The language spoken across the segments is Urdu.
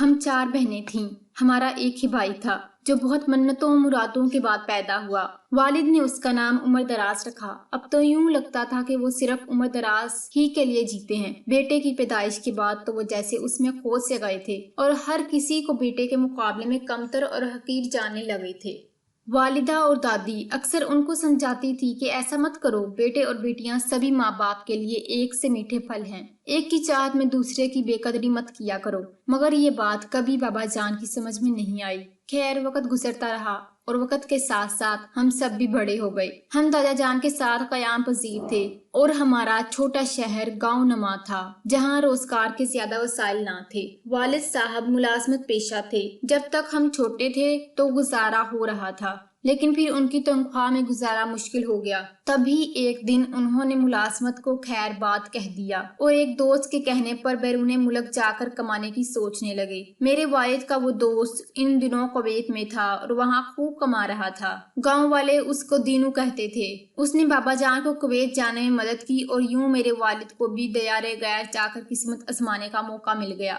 ہم 4 بہنیں تھیں۔ ہمارا ایک ہی بھائی تھا جو بہت منتوں و مرادوں کے بعد پیدا ہوا۔ والد نے اس کا نام عمر دراز رکھا۔ اب تو یوں لگتا تھا کہ وہ صرف عمر دراز ہی کے لیے جیتے ہیں۔ بیٹے کی پیدائش کے بعد تو وہ جیسے اس میں کھو سے گئے تھے اور ہر کسی کو بیٹے کے مقابلے میں کمتر اور حقیر جاننے لگے تھے۔ والدہ اور دادی اکثر ان کو سمجھاتی تھی کہ ایسا مت کرو، بیٹے اور بیٹیاں سبھی ماں باپ کے لیے ایک سے میٹھے پھل ہیں، ایک کی چاہت میں دوسرے کی بے قدری مت کیا کرو۔ مگر یہ بات کبھی بابا جان کی سمجھ میں نہیں آئی۔ خیر، وقت گزرتا رہا اور وقت کے ساتھ ساتھ ہم سب بھی بڑے ہو گئے۔ ہم دادا جان کے ساتھ قیام پذیر تھے اور ہمارا چھوٹا شہر گاؤں نما تھا جہاں روزگار کے زیادہ وسائل نہ تھے۔ والد صاحب ملازمت پیشہ تھے۔ جب تک ہم چھوٹے تھے تو گزارا ہو رہا تھا، لیکن پھر ان کی تنخواہ میں گزارا مشکل ہو گیا۔ تبھی ایک دن انہوں نے ملازمت کو خیر بات کہہ دیا اور ایک دوست کے کہنے پر بیرون ملک جا کر کمانے کی سوچنے لگے۔ میرے والد کا وہ دوست ان دنوں کویت میں تھا اور وہاں خوب کما رہا تھا۔ گاؤں والے اس کو دینو کہتے تھے۔ اس نے بابا جان کو کویت جانے میں مدد کی اور یوں میرے والد کو بھی دیارے غیر جا کر قسمت آزمانے کا موقع مل گیا۔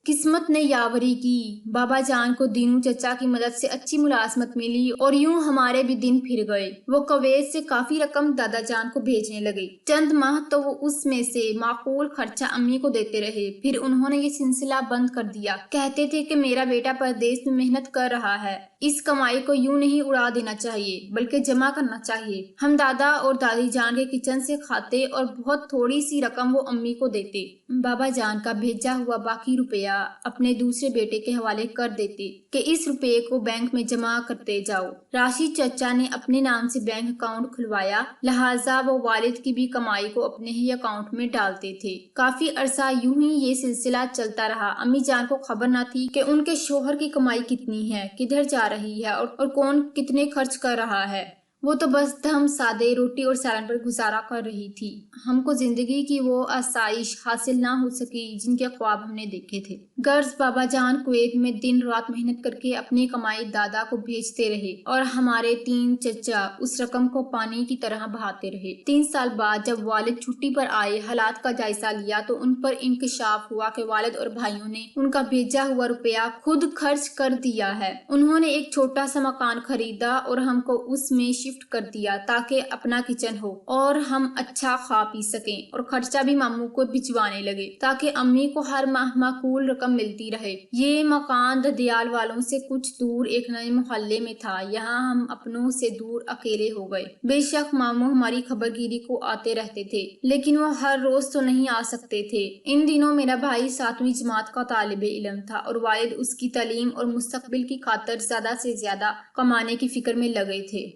قسمت نے یاوری کی۔ بابا جان کو دینو چچا کی مدد سے اچھی ملازمت ملی اور یوں ہمارے بھی دن پھر گئے۔ وہ کویت سے کافی رقم دادا جان کو بھیجنے لگے۔ چند ماہ تو وہ اس میں سے معقول خرچہ امی کو دیتے رہے، پھر انہوں نے یہ سلسلہ بند کر دیا۔ کہتے تھے کہ میرا بیٹا پردیس میں محنت کر رہا ہے، اس کمائی کو یوں نہیں اڑا دینا چاہیے بلکہ جمع کرنا چاہیے۔ ہم دادا اور دادی جان کے کچن سے کھاتے اور بہت تھوڑی سی رقم وہ امی کو دیتے۔ بابا جان کا بھیجا ہوا باقی روپیہ اپنے دوسرے بیٹے کے حوالے کر دیتے کہ اس روپے کو بینک میں جمع کرتے جاؤ۔ راشد چچا نے اپنے نام سے بینک اکاؤنٹ کھلوایا، لہٰذا وہ والد کی بھی کمائی کو اپنے ہی اکاؤنٹ میں ڈالتے تھے۔ کافی عرصہ یوں ہی یہ سلسلہ چلتا رہا۔ امی جان کو خبر نہ تھی کہ ان کے شوہر کی کمائی کتنی ہے، کدھر جا رہی ہے اور کون کتنے خرچ کر رہا ہے۔ وہ تو بس دم سادے روٹی اور سالن پر گزارا کر رہی تھی۔ ہم کو زندگی کی وہ آسائش حاصل نہ ہو سکی جن کے خواب ہم نے دیکھے تھے۔ غرض بابا جان کویت میں دن رات محنت کر کے اپنی کمائی دادا کو بھیجتے رہے اور ہمارے 3 چچا اس رقم کو پانی کی طرح بہاتے رہے۔ 3 سال بعد جب والد چھٹی پر آئے، حالات کا جائزہ لیا تو ان پر انکشاف ہوا کہ والد اور بھائیوں نے ان کا بھیجا ہوا روپیہ خود خرچ کر دیا ہے۔ انہوں نے ایک چھوٹا سا مکان خریدا اور ہم کو اس میں شفٹ کر دیا تاکہ اپنا کچن ہو اور ہم اچھا کھا پی سکیں، اور خرچہ بھی ماموں کو بھجوانے لگے تاکہ امی کو ہر ماہ معقول رقم ملتی رہے۔ یہ مکان ددیال والوں سے کچھ دور ایک نئے محلے میں تھا۔ یہاں ہم اپنوں سے دور اکیلے ہو گئے۔ بے شک ماموں ہماری خبر گیری کو آتے رہتے تھے، لیکن وہ ہر روز تو نہیں آ سکتے تھے۔ ان دنوں میرا بھائی 7ویں جماعت کا طالب علم تھا اور والد اس کی تعلیم اور مستقبل کی خاطر زیادہ سے زیادہ کمانے کی فکر میں لگے تھے۔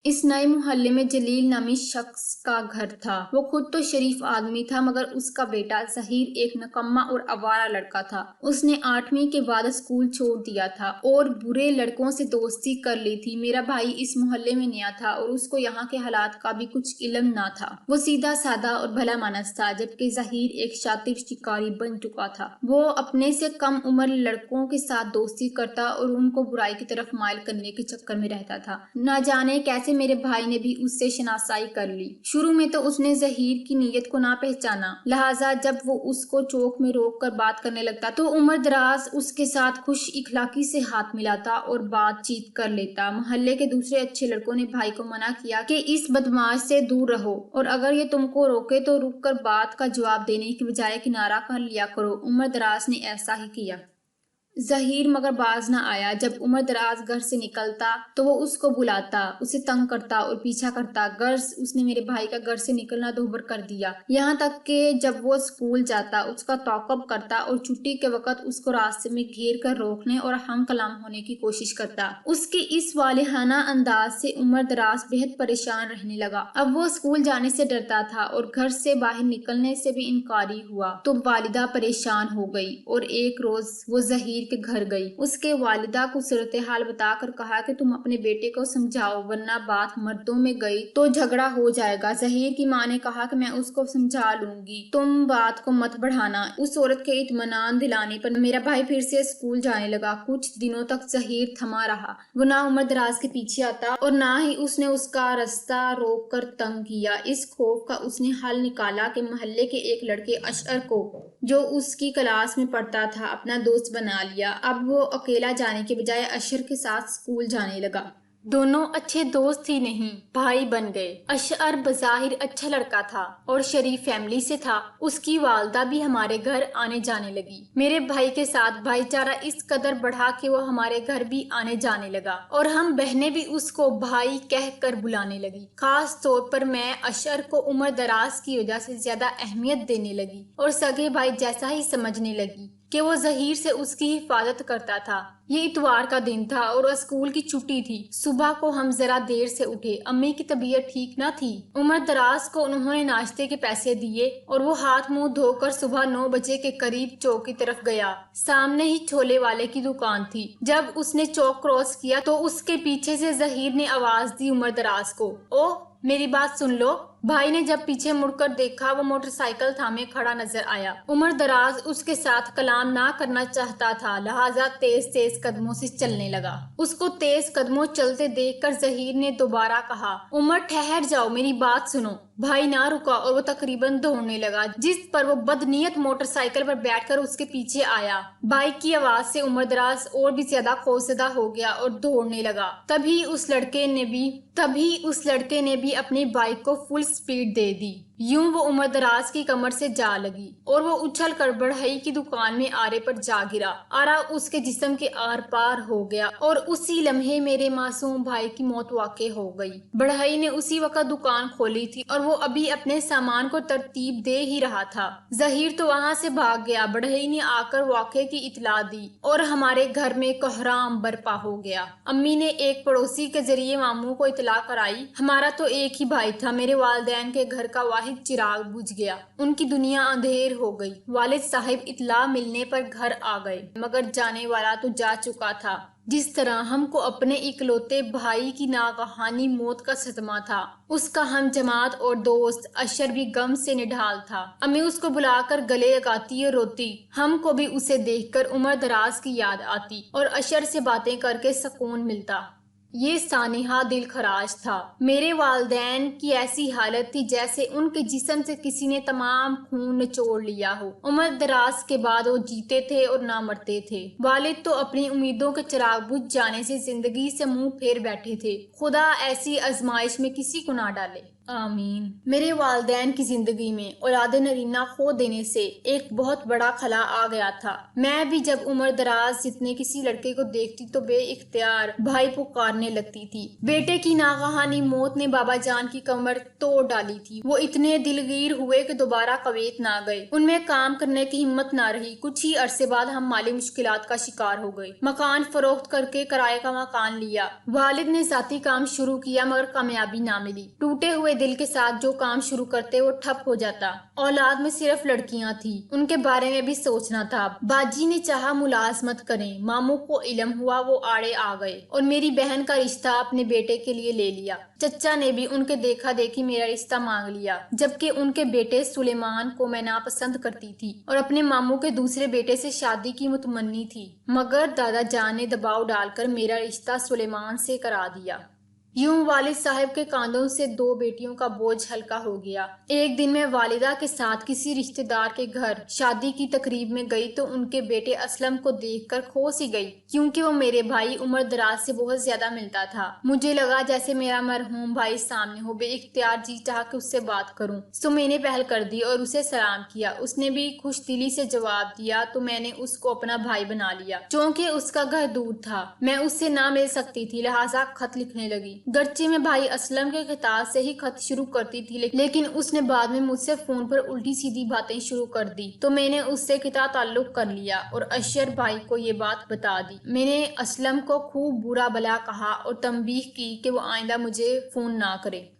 اس نئے محلے میں جلیل نامی شخص کا گھر تھا۔ وہ خود تو شریف آدمی تھا مگر اس کا بیٹا ظہیر ایک نکما اور آوارہ لڑکا تھا۔ اس نے 8ویں کے بعد اسکول چھوڑ دیا تھا اور برے لڑکوں سے دوستی کر لی تھی۔ میرا بھائی اس محلے میں نیا تھا اور اس کو یہاں کے حالات کا بھی کچھ علم نہ تھا۔ وہ سیدھا سادہ اور بھلا مانس تھا، جبکہ ظہیر ایک شاطر شکاری بن چکا تھا۔ وہ اپنے سے کم عمر لڑکوں کے ساتھ دوستی کرتا اور ان کو برائی کی طرف مائل کرنے کے چکر میں رہتا تھا۔ نہ جانے کیسے میرے بھائی نے بھی اس سے شناسائی کر لی۔ شروع میں تو اس نے ظہیر کی نیت کو نہ پہچانا، لہٰذا جب وہ اس کو چوک میں روک کر بات کرنے لگتا تو عمر دراز اس کے ساتھ خوش اخلاقی سے ہاتھ ملاتا اور بات چیت کر لیتا۔ محلے کے دوسرے اچھے لڑکوں نے بھائی کو منع کیا کہ اس بدمعاش سے دور رہو اور اگر یہ تم کو روکے تو رک کر بات کا جواب دینے کی بجائے کنارہ کر لیا کرو۔ عمر دراز نے ایسا ہی کیا۔ ظہیر مگر باز نہ آیا۔ جب عمر دراز گھر سے نکلتا تو وہ اس کو بلاتا، اسے تنگ کرتا اور پیچھا کرتا۔ غرض اس نے میرے بھائی کا گھر سے نکلنا دھوبر کر دیا، یہاں تک کہ جب وہ اسکول جاتا اس کا تعاقب کرتا اور چھٹی کے وقت اس کو راستے میں گھیر کر روکنے اور ہم کلام ہونے کی کوشش کرتا۔ اس کے اس والہانہ انداز سے عمر دراز بہت پریشان رہنے لگا۔ اب وہ اسکول جانے سے ڈرتا تھا اور گھر سے باہر نکلنے سے بھی انکاری ہوا تو والدہ پریشان ہو گئی اور ایک روز وہ ظہیر شبیر کے گھر گئی۔ اس کے والدہ کو صورتحال بتا کر کہا کہ تم اپنے بیٹے کو سمجھاؤ ورنہ بات مردوں میں گئی تو جھگڑا ہو جائے گا۔ ظہیر کی ماں نے کہا کہ میں اس کو سمجھا لوں گی، تم بات کو مت بڑھانا۔ اس عورت کے اطمینان دلانے پر میرا بھائی پھر سے اسکول جانے لگا۔ کچھ دنوں تک ظہیر تھما رہا، وہ نہ عمر دراز کے پیچھے آتا اور نہ ہی اس نے اس کا راستہ روک کر تنگ کیا۔ اس خوف کا اس نے حل نکالا کہ محلے کے ایک لڑکے اشعر کو، جو اس کی کلاس میں پڑھتا تھا، اپنا دوست بنا لیا۔ اب وہ اکیلا جانے کے بجائے اشعر کے ساتھ اسکول جانے لگا۔ دونوں اچھے دوست ہی نہیں، بھائی بن گئے۔ اشعر بظاہر اچھا لڑکا تھا اور شریف فیملی سے تھا۔ اس کی والدہ بھی ہمارے گھر آنے جانے لگی۔ میرے بھائی کے ساتھ بھائی چارہ اس قدر بڑھا کہ وہ ہمارے گھر بھی آنے جانے لگا اور ہم بہنیں بھی اس کو بھائی کہہ کر بلانے لگی۔ خاص طور پر میں اشعر کو عمر دراز کی وجہ سے زیادہ اہمیت دینے لگی اور سگے بھائی جیسا ہی سمجھنے لگی کہ وہ ظہیر سے اس کی حفاظت کرتا تھا۔ یہ اتوار کا دن تھا اور اسکول کی چھٹی تھی۔ صبح کو ہم ذرا دیر سے اٹھے، امی کی طبیعت ٹھیک نہ تھی۔ عمر دراز کو انہوں نے ناشتے کے پیسے دیے اور وہ ہاتھ منہ دھو کر صبح 9 بجے کے قریب چوک کی طرف گیا۔ سامنے ہی چھولے والے کی دکان تھی۔ جب اس نے چوک کراس کیا تو اس کے پیچھے سے ظہیر نے آواز دی عمر دراز کو، او میری بات سن لو۔ بھائی نے جب پیچھے مڑ کر دیکھا، وہ موٹر سائیکل تھامے کھڑا نظر آیا۔ عمر دراز اس کے ساتھ کلام نہ کرنا چاہتا تھا، لہٰذا تیز تیز قدموں سے چلنے لگا۔ اس کو تیز قدموں چلتے دیکھ کر ظہیر نے دوبارہ کہا، عمر ٹھہر جاؤ، میری بات سنو۔ بھائی نہ رکا اور وہ تقریباً دوڑنے لگا، جس پر وہ بدنیت موٹر سائیکل پر بیٹھ کر اس کے پیچھے آیا۔ بائک کی آواز سے عمر دراز اور بھی زیادہ خوفزدہ ہو گیا اور دوڑنے لگا۔ تبھی اس لڑکے نے بھی اپنی بائک کو فل سپیڈ دے دی۔ یوں وہ عمر دراز کی کمر سے جا لگی اور وہ اچھل کر بڑھئی کی دکان میں آرے پر جا گرا۔ آرا اس کے جسم کے آر پار ہو گیا اور اسی لمحے میرے معصوم بھائی کی موت واقع ہو گئی۔ بڑھئی نے اسی وقت دکان کھولی تھی اور وہ ابھی اپنے سامان کو ترتیب دے ہی رہا تھا۔ ظہیر تو وہاں سے بھاگ گیا۔ بڑھئی نے آ کر واقعے کی اطلاع دی اور ہمارے گھر میں کوہرام برپا ہو گیا۔ امی نے ایک پڑوسی کے ذریعے ماموں کو اطلاع کرائی۔ ہمارا تو ایک ہی بھائی تھا۔ میرے والدین کے گھر کا واحد چراغ بجھ گیا، ان کی دنیا اندھیر ہو گئی۔ والد صاحب اطلاع ملنے پر گھر آ گئے، مگر جانے والا تو جا چکا تھا۔ جس طرح ہم کو اپنے اکلوتے بھائی کی ناگہانی موت کا صدمہ تھا، اس کا ہم جماعت اور دوست اشعر بھی غم سے نڈھال تھا۔ امی اس کو بلا کر گلے لگاتی اور روتی۔ ہم کو بھی اسے دیکھ کر عمر دراز کی یاد آتی اور اشعر سے باتیں کر کے سکون ملتا۔ یہ سانحہ دل خراش تھا۔ میرے والدین کی ایسی حالت تھی جیسے ان کے جسم سے کسی نے تمام خون نچوڑ لیا ہو۔ عمر دراز کے بعد وہ جیتے تھے اور نہ مرتے تھے۔ والد تو اپنی امیدوں کے چراغ بجھ جانے سے زندگی سے منہ پھیر بیٹھے تھے۔ خدا ایسی آزمائش میں کسی کو نہ ڈالے۔ آمین۔ میرے والدین کی زندگی میں اولاد نرینہ کھو دینے سے ایک بہت بڑا خلا آ گیا تھا۔ میں بھی جب عمر دراز جتنے کسی لڑکے کو دیکھتی تو بے اختیار بھائی پکارنے لگتی تھی۔ بیٹے کی ناگہانی موت نے بابا جان کی کمر توڑ ڈالی تھی۔ وہ اتنے دلگیر ہوئے کہ دوبارہ کویت نہ گئے۔ ان میں کام کرنے کی ہمت نہ رہی۔ کچھ ہی عرصے بعد ہم مالی مشکلات کا شکار ہو گئے۔ مکان فروخت کر کے کرائے کا مکان لیا۔ والد نے ذاتی کام شروع کیا مگر کامیابی نہ ملی۔ ٹوٹے ہوئے دل کے ساتھ جو کام شروع کرتے وہ ٹھپ ہو جاتا۔ اولاد میں صرف لڑکیاں تھیں، ان کے بارے میں بھی سوچنا تھا۔ باجی نے چاہا ملازمت کریں، ماموں کو علم ہوا، وہ آڑے آ گئے اور میری بہن کا رشتہ اپنے بیٹے کے لیے لے لیا۔ چچا نے بھی ان کے دیکھا دیکھی میرا رشتہ مانگ لیا، جبکہ ان کے بیٹے سلیمان کو میں ناپسند کرتی تھی اور اپنے ماموں کے دوسرے بیٹے سے شادی کی متمنی تھی، مگر دادا جان نے دباؤ ڈال کر میرا رشتہ سلیمان سے کرا دیا۔ یوں والد صاحب کے کاندھوں سے 2 بیٹیوں کا بوجھ ہلکا ہو گیا۔ ایک دن میں والدہ کے ساتھ کسی رشتہ دار کے گھر شادی کی تقریب میں گئی تو ان کے بیٹے اسلم کو دیکھ کر کھوس ہی گئی، کیونکہ وہ میرے بھائی عمر دراز سے بہت زیادہ ملتا تھا۔ مجھے لگا جیسے میرا مرحوم بھائی سامنے ہو۔ بے اختیار جی چاہا کہ اس سے بات کروں، تو میں نے پہل کر دی اور اسے سلام کیا۔ اس نے بھی خوش دلی سے جواب دیا تو میں نے اس کو اپنا بھائی بنا لیا۔ چونکہ اس کا گھر دور تھا، میں اس سے نہ مل سکتی تھی، لہٰذا خط لکھنے لگی۔ گرچہ میں بھائی اسلم کے خطاب سے ہی خط شروع کرتی تھی، لیکن اس نے بعد میں مجھ سے فون پر الٹی سیدھی باتیں شروع کر دی تو میں نے اس سے قطع تعلق کر لیا اور اشعر بھائی کو یہ بات بتا دی۔ میں نے اسلم کو خوب برا بھلا کہا اور تنبیہ کی کہ وہ آئندہ مجھے فون نہ کرے۔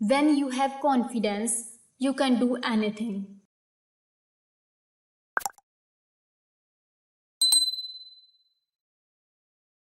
When you have confidence, you can do anything.